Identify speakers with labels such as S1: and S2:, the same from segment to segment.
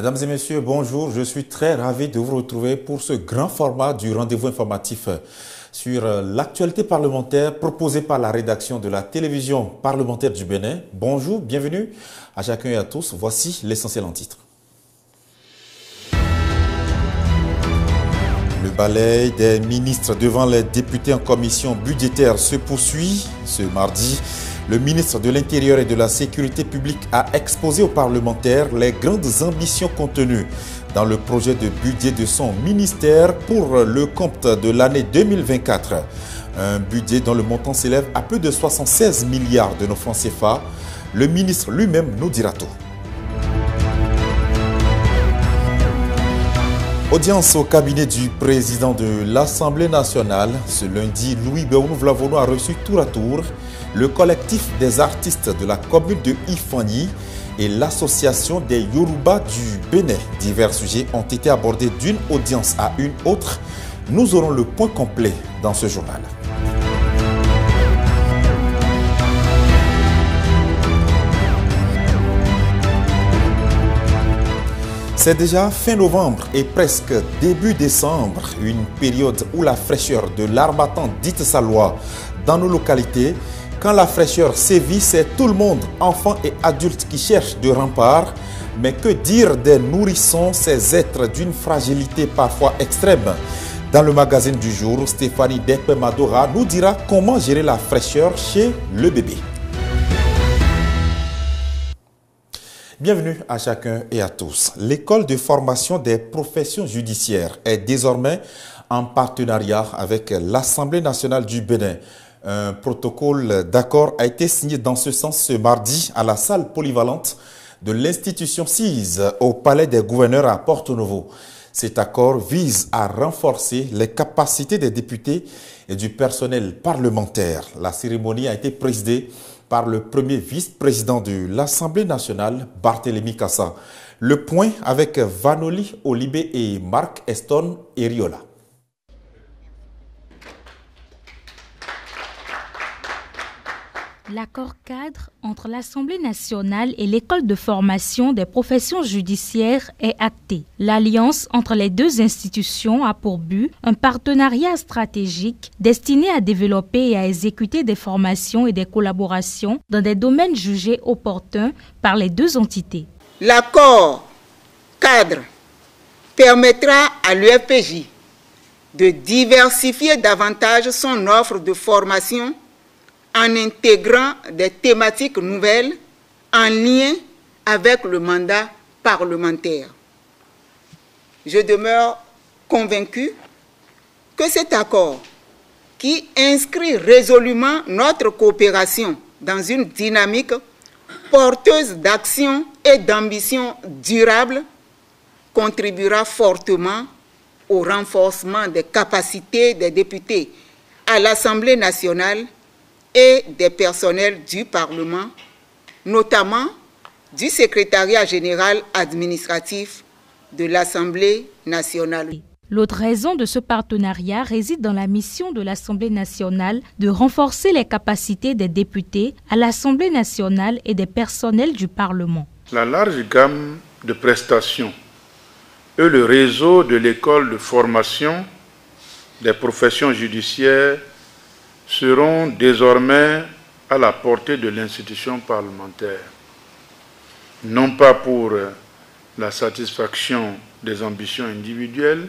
S1: Mesdames et messieurs, bonjour. Je suis très ravi de vous retrouver pour ce grand format du rendez-vous informatif sur l'actualité parlementaire proposée par la rédaction de la télévision parlementaire du Bénin. Bonjour, bienvenue à chacun et à tous. Voici l'essentiel en titre. Le balai des ministres devant les députés en commission budgétaire se poursuit. Ce mardi, le ministre de l'Intérieur et de la Sécurité publique a exposé aux parlementaires les grandes ambitions contenues dans le projet de budget de son ministère pour le compte de l'année 2024. Un budget dont le montant s'élève à plus de 76 milliards de nos francs CFA. Le ministre lui-même nous dira tout. Audience au cabinet du président de l'Assemblée nationale. Ce lundi, Louis Béounou Vlavono a reçu tour à tour le collectif des artistes de la commune de Ifani et l'association des Yoruba du Bénin. Divers sujets ont été abordés d'une audience à une autre. Nous aurons le point complet dans ce journal. C'est déjà fin novembre et presque début décembre, une période où la fraîcheur de l'harmattan dite Salois dans nos localités. Quand la fraîcheur sévit, c'est tout le monde, enfants et adultes, qui cherchent de remparts. Mais que dire des nourrissons, ces êtres d'une fragilité parfois extrême? Dans le magazine du jour, Stéphanie Dekpe-Madora nous dira comment gérer la fraîcheur chez le bébé. Bienvenue à chacun et à tous. L'école de formation des professions judiciaires est désormais en partenariat avec l'Assemblée nationale du Bénin. Un protocole d'accord a été signé dans ce sens ce mardi à la salle polyvalente de l'institution CISE au Palais des gouverneurs à Porto-Novo. Cet accord vise à renforcer les capacités des députés et du personnel parlementaire. La cérémonie a été présidée par le premier vice-président de l'Assemblée nationale, Barthélémy Kassa. Le point avec Vanoli Olibé et Marc Eston Eriola.
S2: L'accord cadre entre l'Assemblée nationale et l'École de formation des professions judiciaires est acté. L'alliance entre les deux institutions a pour but un partenariat stratégique destiné à développer et à exécuter des formations et des collaborations dans des domaines jugés opportuns par les deux entités.
S3: L'accord cadre permettra à l'UFPJ de diversifier davantage son offre de formation en intégrant des thématiques nouvelles en lien avec le mandat parlementaire. Je demeure convaincu que cet accord, qui inscrit résolument notre coopération dans une dynamique porteuse d'action et d'ambition durable, contribuera fortement au renforcement des capacités des députés à l'Assemblée nationale et des personnels du Parlement, notamment du secrétariat général administratif de l'Assemblée nationale.
S2: L'autre raison de ce partenariat réside dans la mission de l'Assemblée nationale de renforcer les capacités des députés à l'Assemblée nationale et des personnels du Parlement.
S4: La large gamme de prestations et le réseau de l'école de formation des professions judiciaires seront désormais à la portée de l'institution parlementaire, non pas pour la satisfaction des ambitions individuelles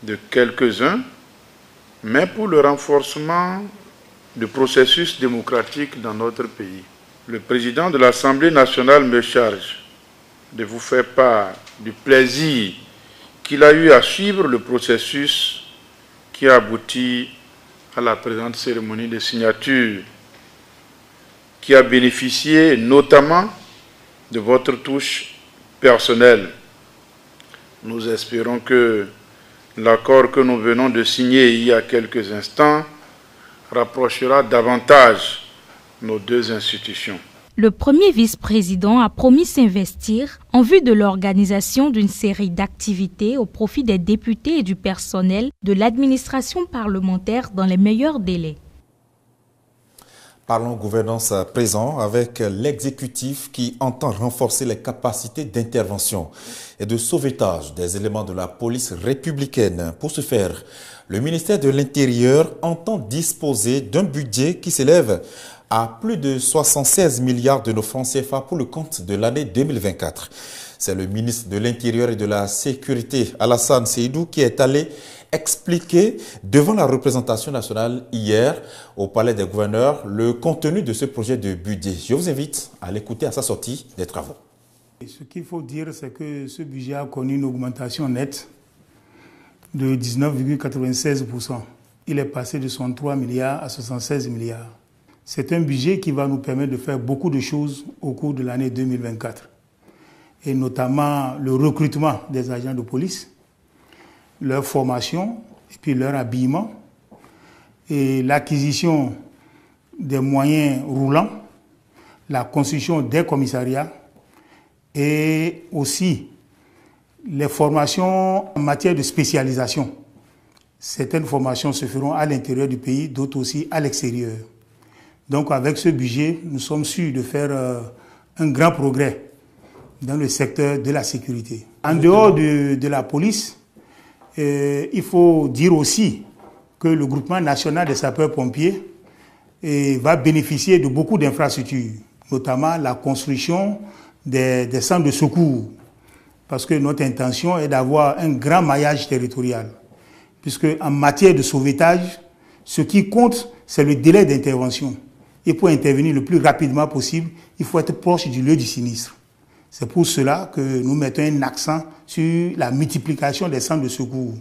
S4: de quelques-uns, mais pour le renforcement du processus démocratique dans notre pays. Le président de l'Assemblée nationale me charge de vous faire part du plaisir qu'il a eu à suivre le processus qui a abouti à la présente cérémonie de signature, qui a bénéficié notamment de votre touche personnelle. Nous espérons que l'accord que nous venons de signer il y a quelques instants rapprochera davantage nos deux institutions.
S2: Le premier vice-président a promis s'investir en vue de l'organisation d'une série d'activités au profit des députés et du personnel de l'administration parlementaire dans les meilleurs délais.
S1: Parlons gouvernance à présent avec l'exécutif qui entend renforcer les capacités d'intervention et de sauvetage des éléments de la police républicaine. Pour ce faire, le ministère de l'Intérieur entend disposer d'un budget qui s'élève à plus de 76 milliards de nos francs CFA pour le compte de l'année 2024. C'est le ministre de l'Intérieur et de la Sécurité, Alassane Seydou, qui est allé expliquer devant la représentation nationale hier au Palais des Gouverneurs le contenu de ce projet de budget. Je vous invite à l'écouter à sa sortie des travaux.
S5: Ce qu'il faut dire, c'est que ce budget a connu une augmentation nette de 19,96%. Il est passé de 63 milliards à 76 milliards. C'est un budget qui va nous permettre de faire beaucoup de choses au cours de l'année 2024. Et notamment le recrutement des agents de police, leur formation et puis leur habillement, et l'acquisition des moyens roulants, la construction des commissariats et aussi les formations en matière de spécialisation. Certaines formations se feront à l'intérieur du pays, d'autres aussi à l'extérieur. Donc avec ce budget, nous sommes sûrs de faire un grand progrès dans le secteur de la sécurité. En dehors de la police, il faut dire aussi que le groupement national des sapeurs-pompiers va bénéficier de beaucoup d'infrastructures, notamment la construction des centres de secours, parce que notre intention est d'avoir un grand maillage territorial, puisque en matière de sauvetage, ce qui compte, c'est le délai d'intervention. Et pour intervenir le plus rapidement possible, il faut être proche du lieu du sinistre. C'est pour cela que nous mettons un accent sur la multiplication des centres de secours,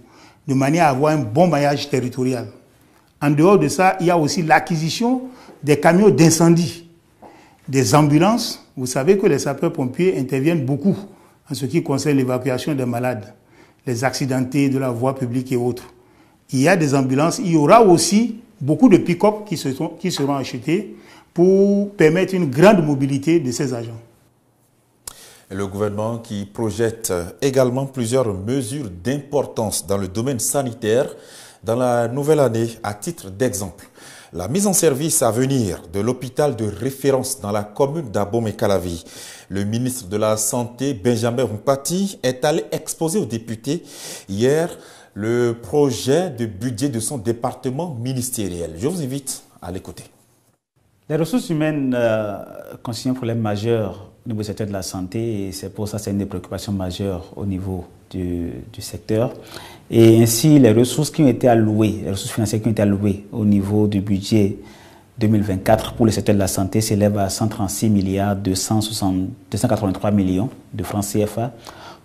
S5: de manière à avoir un bon maillage territorial. En dehors de ça, il y a aussi l'acquisition des camions d'incendie, des ambulances. Vous savez que les sapeurs-pompiers interviennent beaucoup en ce qui concerne l'évacuation des malades, les accidentés de la voie publique et autres. Il y a des ambulances, il y aura aussi beaucoup de pick-up qui seront achetés pour permettre une grande mobilité de ces agents.
S1: Le gouvernement qui projette également plusieurs mesures d'importance dans le domaine sanitaire dans la nouvelle année. À titre d'exemple, la mise en service à venir de l'hôpital de référence dans la commune d'Abomey-Calavi. Le ministre de la Santé, Benjamin Mpati, est allé exposer aux députés hier le projet de budget de son département ministériel. Je vous invite à l'écouter.
S6: Les ressources humaines constituent un problème majeur au niveau du secteur de la santé, et c'est pour ça que c'est une des préoccupations majeures au niveau du secteur. Et ainsi, les ressources qui ont été allouées, les ressources financières qui ont été allouées au niveau du budget 2024 pour le secteur de la santé s'élèvent à 136 milliards 283 millions de francs CFA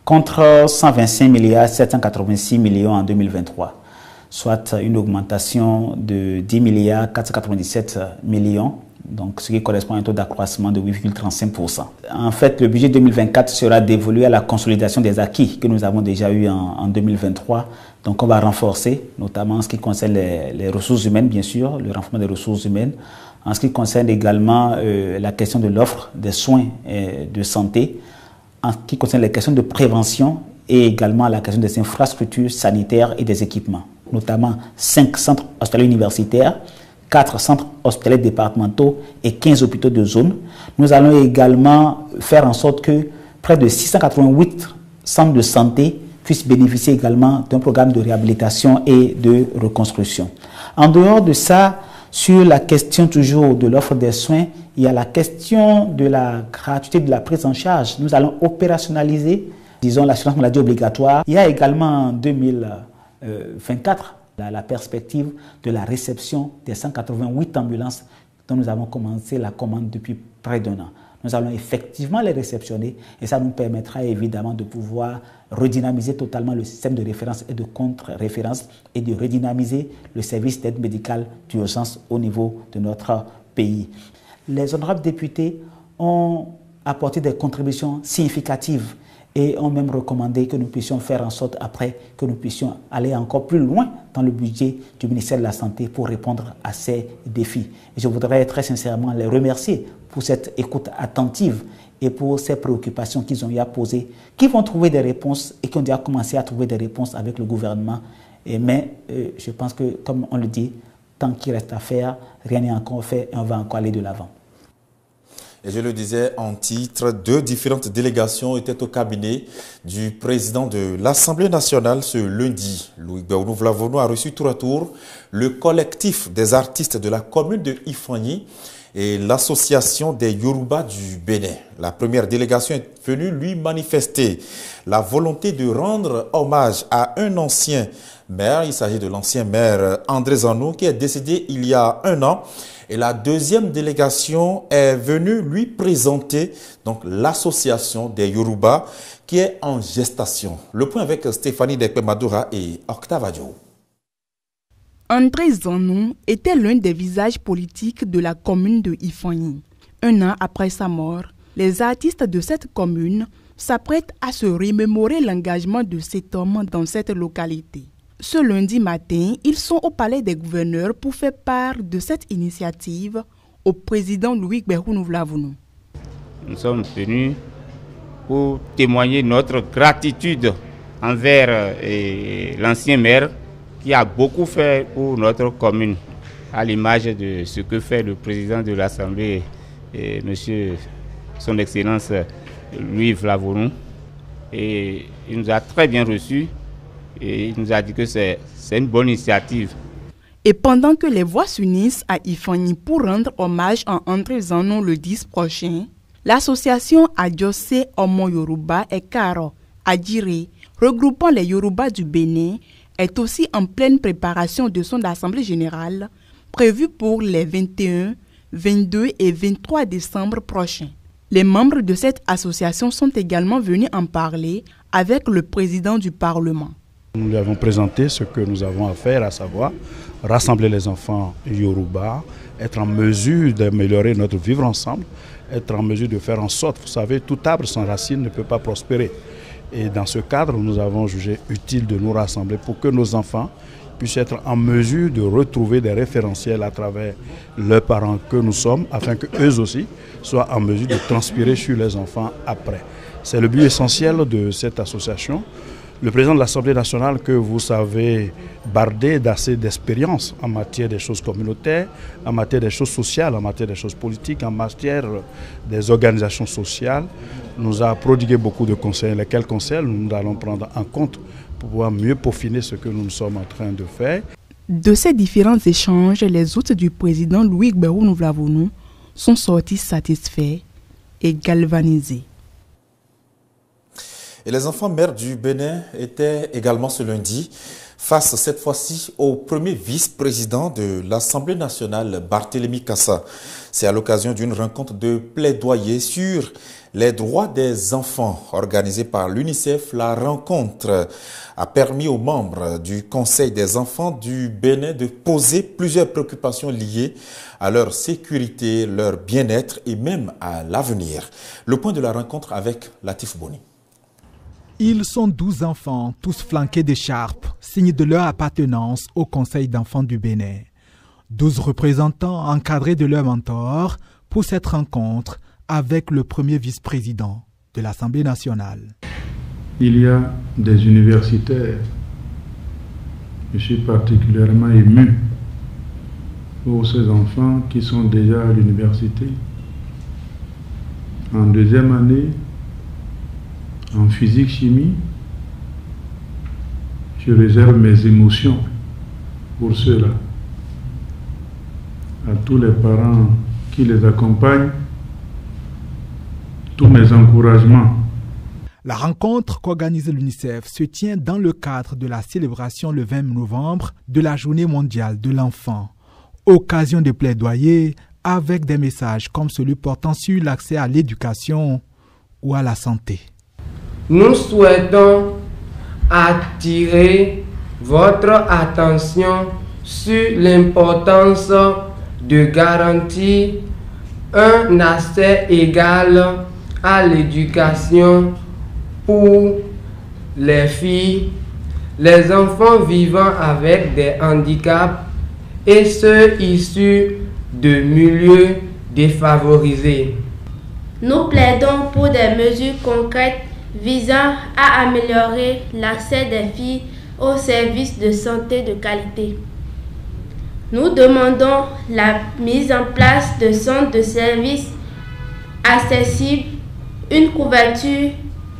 S6: contre 125 milliards 786 millions en 2023, soit une augmentation de 10 milliards 497 millions. Donc, ce qui correspond à un taux d'accroissement de 8,35%. En fait, le budget 2024 sera dévolu à la consolidation des acquis que nous avons déjà eu en 2023. Donc, on va renforcer, notamment en ce qui concerne les ressources humaines, bien sûr, le renforcement des ressources humaines. En ce qui concerne également la question de l'offre des soins de santé, en ce qui concerne les questions de prévention et également la question des infrastructures sanitaires et des équipements, notamment 5 centres hospitaliers universitaires, 4 centres hospitaliers départementaux et 15 hôpitaux de zone. Nous allons également faire en sorte que près de 688 centres de santé puissent bénéficier également d'un programme de réhabilitation et de reconstruction. En dehors de ça, sur la question toujours de l'offre des soins, il y a la question de la gratuité de la prise en charge. Nous allons opérationnaliser, disons, l'assurance maladie obligatoire. Il y a également en 2024 la perspective de la réception des 188 ambulances dont nous avons commencé la commande depuis près d'1 an. Nous allons effectivement les réceptionner et ça nous permettra évidemment de pouvoir redynamiser totalement le système de référence et de contre-référence et de redynamiser le service d'aide médicale d'urgence au niveau de notre pays. Les honorables députés ont apporté des contributions significatives et ont même recommandé que nous puissions faire en sorte après que nous puissions aller encore plus loin dans le budget du ministère de la Santé pour répondre à ces défis. Et je voudrais très sincèrement les remercier pour cette écoute attentive et pour ces préoccupations qu'ils ont eu à poser, qui vont trouver des réponses et qui ont déjà commencé à trouver des réponses avec le gouvernement. Mais je pense que, comme on le dit, tant qu'il reste à faire, rien n'est encore fait et on va encore aller de l'avant.
S1: Et je le disais en titre, 2 différentes délégations étaient au cabinet du président de l'Assemblée nationale ce lundi. Louis Béounou a reçu tour à tour le collectif des artistes de la commune de Ifani et l'association des Yoruba du Bénin. La première délégation est venue lui manifester la volonté de rendre hommage à un ancien maire. Il s'agit de l'ancien maire André Zanou qui est décédé il y a 1 an. Et la deuxième délégation est venue lui présenter donc l'association des Yoruba qui est en gestation. Le point avec Stéphanie Dekpe-Madoura et Octave Adjo.
S7: André Zanou était l'un des visages politiques de la commune de Ifani. 1 an après sa mort, les artistes de cette commune s'apprêtent à se remémorer l'engagement de cet homme dans cette localité. Ce lundi matin, ils sont au palais des gouverneurs pour faire part de cette initiative au président Louis Béounou.
S8: Nous sommes venus pour témoigner notre gratitude envers l'ancien maire qui a beaucoup fait pour notre commune, à l'image de ce que fait le président de l'Assemblée, monsieur son Excellence Louis Vlavonou. Et il nous a très bien reçus. Et il nous a dit que c'est une bonne initiative.
S7: Et pendant que les voix s'unissent à Ifani pour rendre hommage à André Zanou le 10 prochain, l'association Adjose Omo Yoruba et Karo Adjire, regroupant les Yoruba du Bénin, est aussi en pleine préparation de son assemblée générale prévue pour les 21, 22 et 23 décembre prochains. Les membres de cette association sont également venus en parler avec le président du Parlement.
S9: Nous lui avons présenté ce que nous avons à faire, à savoir rassembler les enfants Yoruba, être en mesure d'améliorer notre vivre ensemble, être en mesure de faire en sorte, vous savez, tout arbre sans racine ne peut pas prospérer. Et dans ce cadre, nous avons jugé utile de nous rassembler pour que nos enfants puissent être en mesure de retrouver des référentiels à travers leurs parents que nous sommes, afin qu'eux aussi soient en mesure de transpirer sur les enfants après. C'est le but essentiel de cette association. Le président de l'Assemblée nationale, que vous savez bardé d'assez d'expérience en matière des choses communautaires, en matière des choses sociales, en matière des choses politiques, en matière des organisations sociales, nous a prodigué beaucoup de conseils, lesquels conseils nous allons prendre en compte pour pouvoir mieux peaufiner ce que nous sommes en train de faire.
S7: De ces différents échanges, les hôtes du président Louis Béounou sont sortis satisfaits et galvanisés.
S1: Et les enfants maires du Bénin étaient également ce lundi face cette fois-ci au premier vice-président de l'Assemblée nationale, Barthélémy Kassa. C'est à l'occasion d'une rencontre de plaidoyer sur les droits des enfants organisée par l'UNICEF. La rencontre a permis aux membres du Conseil des enfants du Bénin de poser plusieurs préoccupations liées à leur sécurité, leur bien-être et même à l'avenir. Le point de la rencontre avec Latif Boni.
S10: Ils sont 12 enfants, tous flanqués d'écharpes, signe de leur appartenance au Conseil d'enfants du Bénin. 12 représentants encadrés de leur mentor pour cette rencontre avec le premier vice-président de l'Assemblée nationale.
S11: Il y a des universitaires. Je suis particulièrement ému pour ces enfants qui sont déjà à l'université. En 2e année, en physique-chimie, je réserve mes émotions pour ceux-là. À tous les parents qui les accompagnent, tous mes encouragements.
S10: La rencontre qu'organise l'UNICEF se tient dans le cadre de la célébration le 20 novembre de la Journée mondiale de l'enfant. Occasion de plaidoyer avec des messages comme celui portant sur l'accès à l'éducation ou à la santé.
S12: Nous souhaitons attirer votre attention sur l'importance de garantir un accès égal à l'éducation pour les filles, les enfants vivant avec des handicaps et ceux issus de milieux défavorisés.
S13: Nous plaidons pour des mesures concrètes visant à améliorer l'accès des filles aux services de santé de qualité. Nous demandons la mise en place de centres de services accessibles, une couverture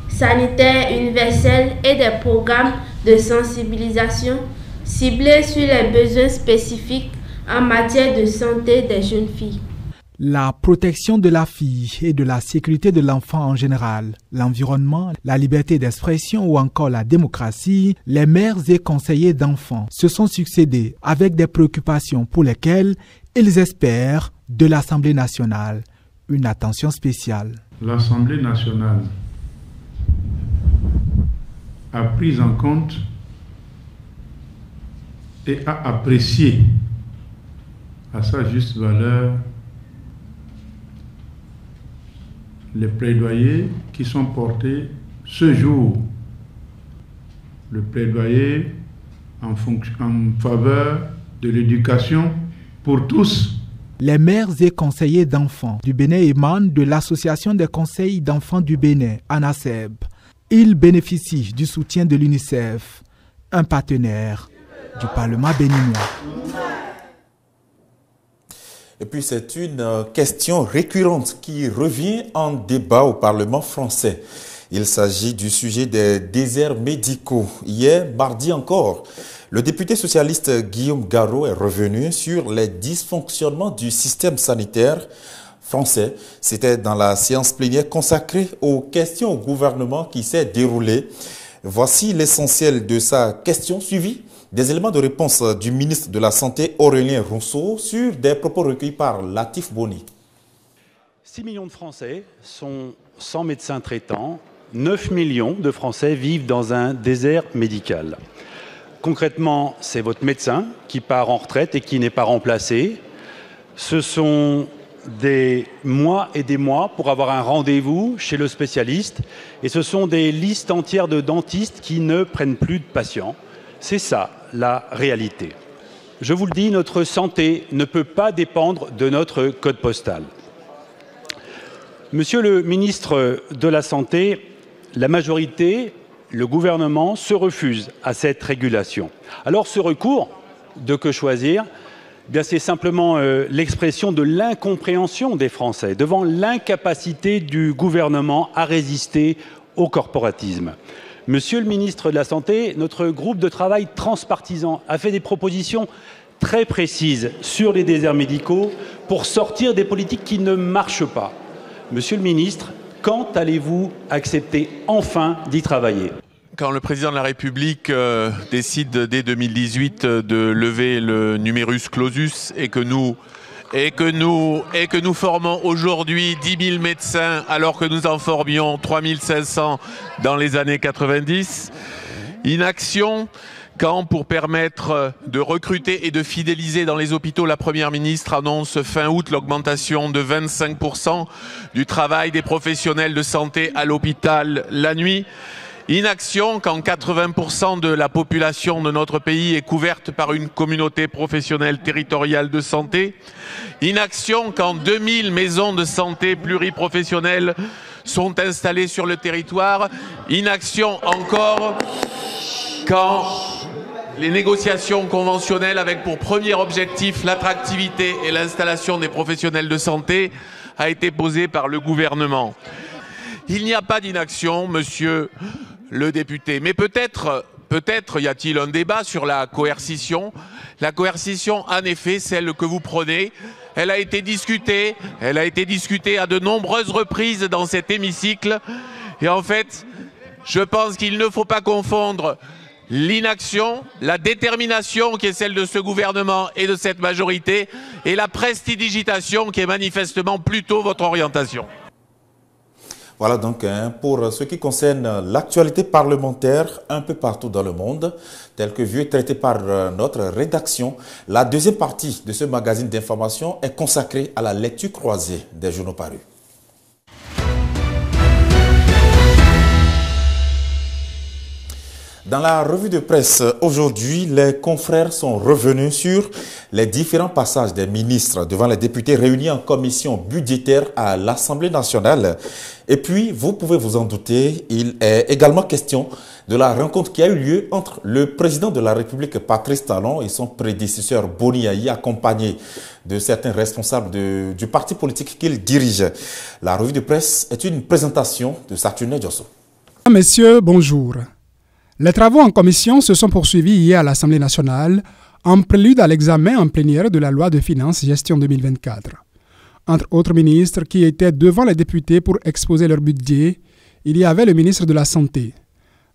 S13: sanitaire universelle et des programmes de sensibilisation ciblés sur les besoins spécifiques en matière de santé des jeunes filles.
S10: La protection de la fille et de la sécurité de l'enfant en général, l'environnement, la liberté d'expression ou encore la démocratie, les maires et conseillers d'enfants se sont succédés avec des préoccupations pour lesquelles ils espèrent de l'Assemblée nationale une attention spéciale.
S11: L'Assemblée nationale a pris en compte et a apprécié à sa juste valeur les plaidoyers qui sont portés ce jour. Le plaidoyer en faveur de l'éducation pour tous.
S10: Les maires et conseillers d'enfants du Bénin émanent de l'Association des conseils d'enfants du Bénin, ANASEB. Ils bénéficient du soutien de l'UNICEF, un partenaire du Parlement béninois.
S1: Et puis c'est une question récurrente qui revient en débat au Parlement français. Il s'agit du sujet des déserts médicaux. Hier, mardi encore, le député socialiste Guillaume Garot est revenu sur les dysfonctionnements du système sanitaire français. C'était dans la séance plénière consacrée aux questions au gouvernement qui s'est déroulée. Voici l'essentiel de sa question suivie des éléments de réponse du ministre de la Santé Aurélien Rousseau sur des propos recueillis par Latif Boni.
S14: 6 millions de Français sont sans médecin traitant. 9 millions de Français vivent dans un désert médical. Concrètement, c'est votre médecin qui part en retraite et qui n'est pas remplacé. Ce sont des mois et des mois pour avoir un rendez-vous chez le spécialiste. Et ce sont des listes entières de dentistes qui ne prennent plus de patients. C'est ça, la réalité. Je vous le dis, notre santé ne peut pas dépendre de notre code postal. Monsieur le ministre de la Santé, la majorité, le gouvernement se refuse à cette régulation. Alors ce recours de Que choisir, c'est simplement l'expression de l'incompréhension des Français devant l'incapacité du gouvernement à résister au corporatisme. Monsieur le ministre de la Santé, notre groupe de travail transpartisan a fait des propositions très précises sur les déserts médicaux pour sortir des politiques qui ne marchent pas. Monsieur le ministre, quand allez-vous accepter enfin d'y travailler ?
S15: Quand le président de la République décide dès 2018 de lever le numerus clausus et que nous formons aujourd'hui 10 000 médecins alors que nous en formions 3 500 dans les années 90. Inaction quand, pour permettre de recruter et de fidéliser dans les hôpitaux, la Première ministre annonce fin août l'augmentation de 25% du travail des professionnels de santé à l'hôpital la nuit. Inaction quand 80% de la population de notre pays est couverte par une communauté professionnelle territoriale de santé. Inaction quand 2000 maisons de santé pluriprofessionnelles sont installées sur le territoire. Inaction encore quand les négociations conventionnelles avec pour premier objectif l'attractivité et l'installation des professionnels de santé a été posée par le gouvernement. Il n'y a pas d'inaction, monsieur le député, mais peut-être y a-t-il un débat sur la coercition. La coercition, en effet, celle que vous prenez, elle a été discutée à de nombreuses reprises dans cet hémicycle. Et en fait, je pense qu'il ne faut pas confondre l'inaction, la détermination qui est celle de ce gouvernement et de cette majorité, et la prestidigitation qui est manifestement plutôt votre orientation.
S1: Voilà donc pour ce qui concerne l'actualité parlementaire un peu partout dans le monde, tel que vu et traité par notre rédaction. La deuxième partie de ce magazine d'information est consacrée à la lecture croisée des journaux parus. Dans la revue de presse aujourd'hui, les confrères sont revenus sur les différents passages des ministres devant les députés réunis en commission budgétaire à l'Assemblée nationale. Et puis, vous pouvez vous en douter, il est également question de la rencontre qui a eu lieu entre le président de la République, Patrice Talon, et son prédécesseur, Boni Yayi, accompagné de certains responsables du parti politique qu'il dirige. La revue de presse est une présentation de Saturne Diosso.
S16: Messieurs, bonjour. Les travaux en commission se sont poursuivis hier à l'Assemblée nationale en prélude à l'examen en plénière de la loi de finances gestion 2024. Entre autres ministres qui étaient devant les députés pour exposer leur budget, il y avait le ministre de la Santé.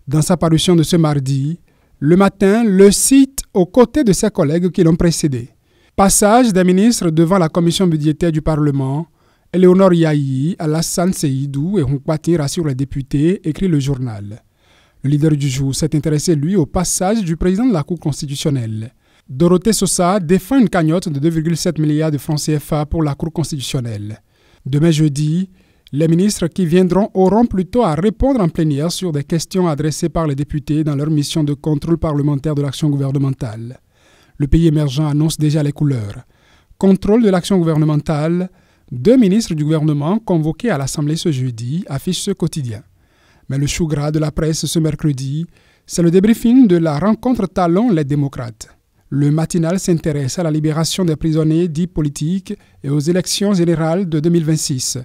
S16: Dans sa parution de ce mardi, le matin, le cite aux côtés de ses collègues qui l'ont précédé. Passage des ministres devant la commission budgétaire du Parlement, Eleonore Yayi, Alassane Seydou et Hunkpati rassurent les députés, écrit le journal. Le leader du jour s'est intéressé, lui, au passage du président de la Cour constitutionnelle. Dorothée Sosa défend une cagnotte de 2,7 milliards de francs CFA pour la Cour constitutionnelle. Demain jeudi, les ministres qui viendront auront plutôt à répondre en plénière sur des questions adressées par les députés dans leur mission de contrôle parlementaire de l'action gouvernementale. Le pays émergent annonce déjà les couleurs. Contrôle de l'action gouvernementale, 2 ministres du gouvernement convoqués à l'Assemblée ce jeudi affichent ce quotidien. Mais le chou gras de la presse ce mercredi, c'est le débriefing de la rencontre Talon-les démocrates. Le matinal s'intéresse à la libération des prisonniers dits politiques et aux élections générales de 2026.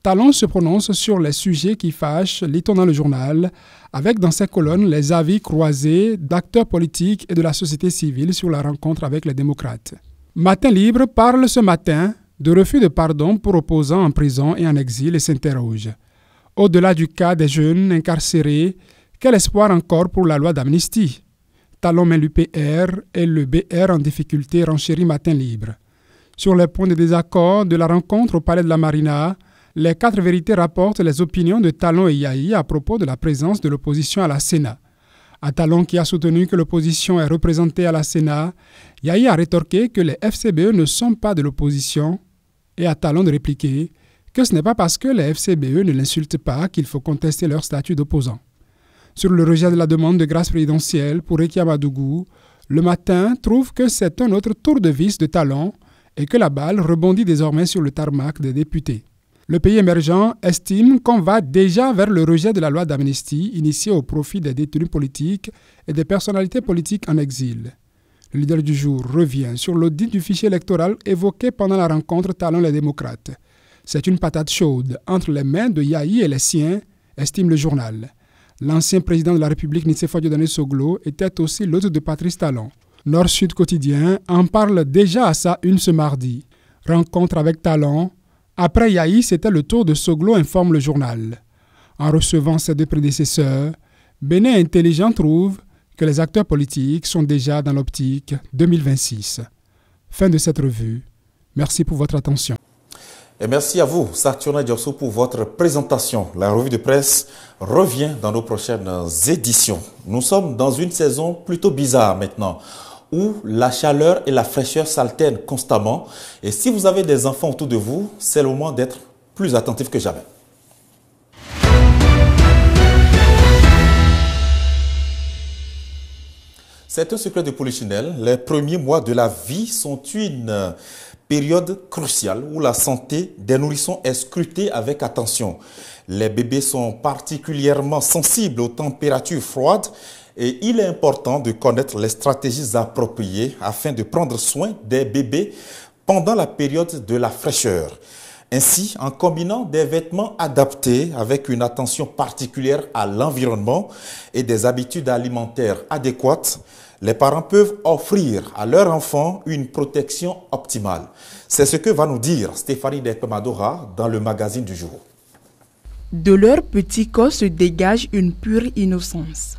S16: Talon se prononce sur les sujets qui fâchent, lit-on dans le journal, avec dans ses colonnes les avis croisés d'acteurs politiques et de la société civile sur la rencontre avec les démocrates. Matin Libre parle ce matin de refus de pardon pour opposants en prison et en exil et s'interroge. Au-delà du cas des jeunes incarcérés, quel espoir encore pour la loi d'amnistie? Talon met l'UPR et le BR en difficulté, renchérit Matin Libre. Sur les points de désaccord de la rencontre au Palais de la Marina, les 4 vérités rapportent les opinions de Talon et Yayi à propos de la présence de l'opposition à la Sénat. À Talon qui a soutenu que l'opposition est représentée à la Sénat, Yayi a rétorqué que les FCBE ne sont pas de l'opposition et à Talon de répliquer que ce n'est pas parce que les FCBE ne l'insultent pas qu'il faut contester leur statut d'opposant. Sur le rejet de la demande de grâce présidentielle pour Rekia Madougou, le matin trouve que c'est un autre tour de vis de Talon et que la balle rebondit désormais sur le tarmac des députés. Le pays émergent estime qu'on va déjà vers le rejet de la loi d'amnistie initiée au profit des détenus politiques et des personnalités politiques en exil. Le leader du jour revient sur l'audit du fichier électoral évoqué pendant la rencontre Talon-les démocrates. C'est une patate chaude entre les mains de Yayi et les siens, estime le journal. L'ancien président de la République, Nicéphore Dieudonné Soglo, était aussi l'hôte de Patrice Talon. Nord-Sud Quotidien en parle déjà à sa une ce mardi. Rencontre avec Talon. Après Yayi, c'était le tour de Soglo, informe le journal. En recevant ses 2 prédécesseurs, Bénin Intelligent trouve que les acteurs politiques sont déjà dans l'optique 2026. Fin de cette revue. Merci pour votre attention.
S1: Et merci à vous, Saturne Diosso, pour votre présentation. La revue de presse revient dans nos prochaines éditions. Nous sommes dans une saison plutôt bizarre maintenant, où la chaleur et la fraîcheur s'alternent constamment. Et si vous avez des enfants autour de vous, c'est le moment d'être plus attentif que jamais. C'est un secret de Polichinelle. Les premiers mois de la vie sont une période cruciale où la santé des nourrissons est scrutée avec attention. Les bébés sont particulièrement sensibles aux températures froides et il est important de connaître les stratégies appropriées afin de prendre soin des bébés pendant la période de la fraîcheur. Ainsi, en combinant des vêtements adaptés avec une attention particulière à l'environnement et des habitudes alimentaires adéquates, les parents peuvent offrir à leur enfant une protection optimale. C'est ce que va nous dire Stéphanie Dekpemadora dans le magazine du jour.
S7: De leur petit corps se dégage une pure innocence.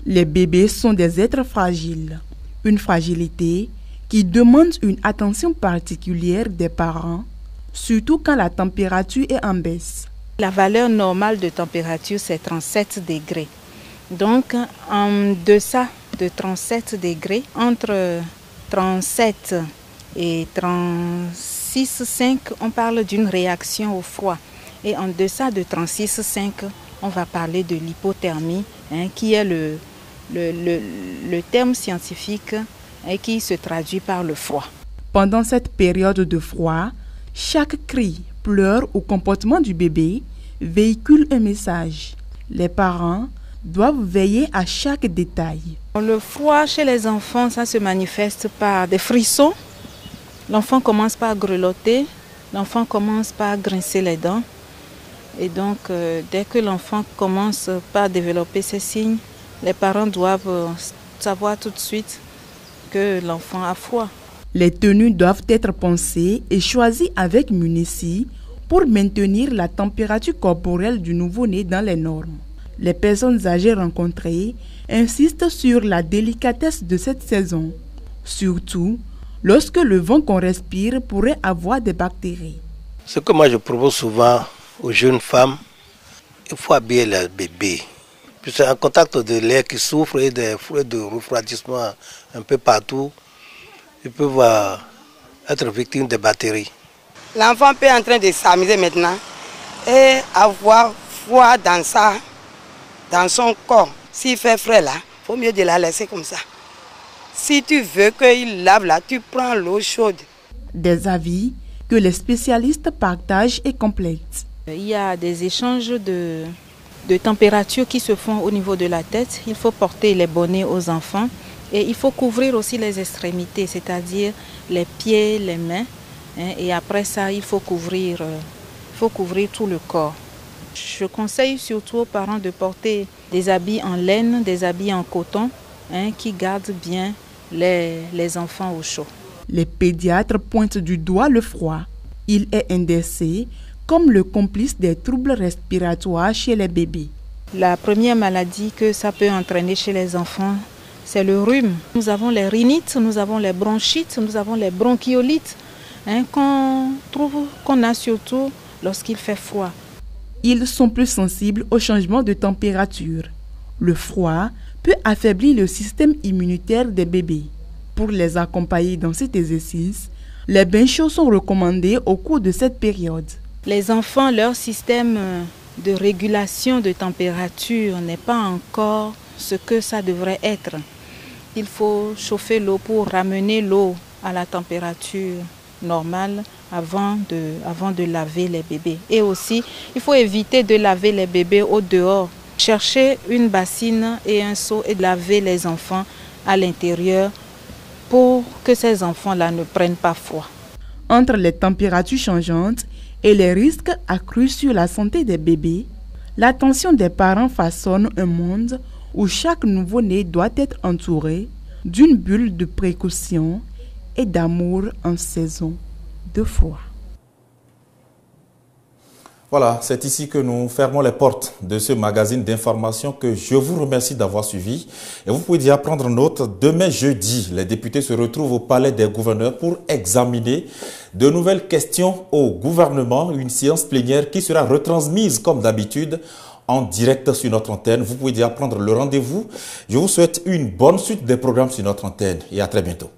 S7: Les bébés sont des êtres fragiles, une fragilité qui demande une attention particulière des parents, surtout quand la température est en baisse.
S17: La valeur normale de température, c'est 37 degrés. Donc, en deçà de 37 degrés, entre 37 et 36,5, on parle d'une réaction au froid. Et en deçà de 36,5, on va parler de l'hypothermie, qui est le terme scientifique qui se traduit par le froid.
S7: Pendant cette période de froid, chaque cri, pleur ou comportement du bébé véhicule un message. Les parents doivent veiller à chaque détail.
S17: Le froid chez les enfants, ça se manifeste par des frissons. L'enfant commence par grelotter, l'enfant commence par grincer les dents. Et donc, dès que l'enfant commence par développer ces signes, les parents doivent savoir tout de suite que l'enfant a froid.
S7: Les tenues doivent être pensées et choisies avec munitie pour maintenir la température corporelle du nouveau-né dans les normes. Les personnes âgées rencontrées insistent sur la délicatesse de cette saison, surtout lorsque le vent qu'on respire pourrait avoir des bactéries.
S18: Ce que moi je propose souvent aux jeunes femmes, il faut habiller les bébés. Puis c'est un contact de l'air qui souffre et des fruits de refroidissement un peu partout. Ils peuvent être victimes de bactéries.
S19: L'enfant peut être en train de s'amuser maintenant et avoir froid dans son corps. S'il fait frais là, il faut mieux de la laisser comme ça. Si tu veux qu'il lave là, tu prends l'eau chaude.
S7: Des avis que les spécialistes partagent et complètent.
S17: Il y a des échanges de température qui se font au niveau de la tête. Il faut porter les bonnets aux enfants et il faut couvrir aussi les extrémités, c'est-à-dire les pieds, les mains. Et après ça, il faut couvrir tout le corps. Je conseille surtout aux parents de porter des habits en laine, des habits en coton qui gardent bien les enfants au chaud.
S7: Les pédiatres pointent du doigt le froid. Il est indexé comme le complice des troubles respiratoires chez les bébés.
S17: La première maladie que ça peut entraîner chez les enfants, c'est le rhume. Nous avons les rhinites, nous avons les bronchites, nous avons les bronchiolites, qu'on a surtout lorsqu'il fait froid.
S7: Ils sont plus sensibles au changement de température. Le froid peut affaiblir le système immunitaire des bébés. Pour les accompagner dans cet exercice, les bains chauds sont recommandés au cours de cette période.
S17: Les enfants, leur système de régulation de température n'est pas encore ce que ça devrait être. Il faut chauffer l'eau pour ramener l'eau à la température normale avant de laver les bébés. Et aussi, il faut éviter de laver les bébés au dehors. Chercher une bassine et un seau et laver les enfants à l'intérieur pour que ces enfants-là ne prennent pas froid.
S7: Entre les températures changeantes et les risques accrus sur la santé des bébés, l'attention des parents façonne un monde où chaque nouveau-né doit être entouré d'une bulle de précaution et d'amour en saison de froid.
S1: Voilà, c'est ici que nous fermons les portes de ce magazine d'information que je vous remercie d'avoir suivi. Et vous pouvez déjà prendre note, demain jeudi, les députés se retrouvent au Palais des gouverneurs pour examiner de nouvelles questions au gouvernement. Une séance plénière qui sera retransmise comme d'habitude en direct sur notre antenne. Vous pouvez déjà prendre le rendez-vous. Je vous souhaite une bonne suite des programmes sur notre antenne et à très bientôt.